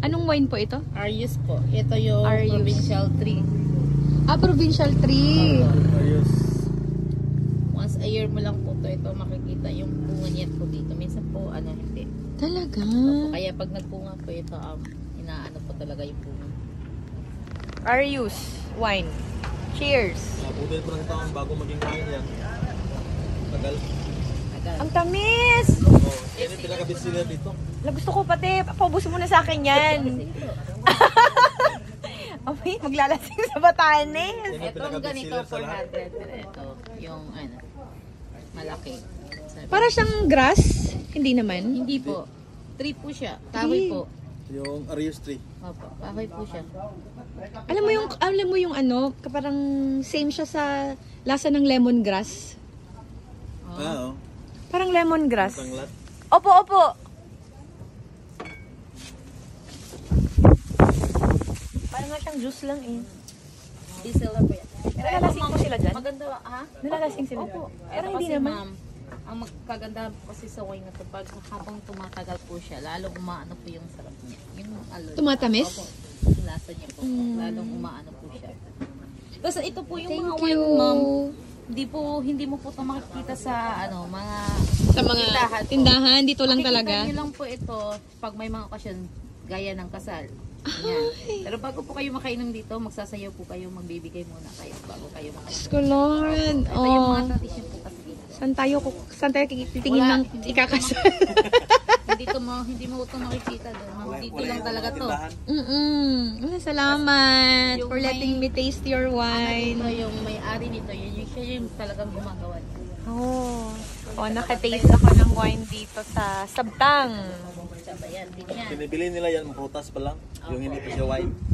Anong wine po ito? Arius po. Ito yung Arius. provincial tree. Ah, provincial tree. Ayos. Once a year mo lang po ito makikita yung bunga niya po dito. Minsan po, hindi. Talaga? Kaya pag nagpunga po ito, inaano po talaga yung bunga. Arius wine. Cheers. Nabutin pa ng taon bago maging wine yan. Tagal. Ang tamis! Oh, yan yung pinaka-bestseller dito. Gusto ko pati, paubusin mo na sa akin yan. Okay, maglalasing sa Batanes. Yan yung Ito ang ganito, pinaka-bestseller sa lahat. 400. Pero ito, yung malaki. Para siyang grass? Hindi naman. Hindi po. Tree po siya. Kahoy po. Yung Arius tree. Opo, kahoy po siya. Alam mo yung parang same siya sa lasa ng lemongrass. Oo. Parang lemongrass. Tanglat. Opo, opo. Parang nga siyang juice lang eh. Diesel na po yan. Nalalasing po sila dyan? Maganda, ha? Nalalasing sila. Opo. Pero Ito hindi kasi, naman. ma'am, ang magkaganda po kasi sa wine na ito, pag habang tumatagal po siya, lalong umaano po yung sarap niya. Yung Tumatamis? Opo. Yung lasa niya po. Lalong umaano po siya. Tapos ito po yung Thank mga you. wine, ma'am. Hindi mo po ito makikita sa Sa mga tindahan, dito lang talaga. Makikita niyo lang po ito pag may mga okasyon gaya ng kasal. Yan. Pero bago po kayo makainom dito, magsasayaw po kayo, magbibigay muna kayo bago kayo makainom. Diyos ko, Lord. Ito yung mga tradition po kasi dito. Saan tayo titingin ng Hindi ikakasal? hindi mo ito makikita doon. Dito lang talaga to. Salamat Yung for letting me taste your wine. Ito yung may-ari nito, siya yung talagang gumagawa nito. Nakataste ako ng wine dito sa Sabtang. Sabayan din yan. Binibili nila yan, prutas pa lang. Yung hindi pa siya wine.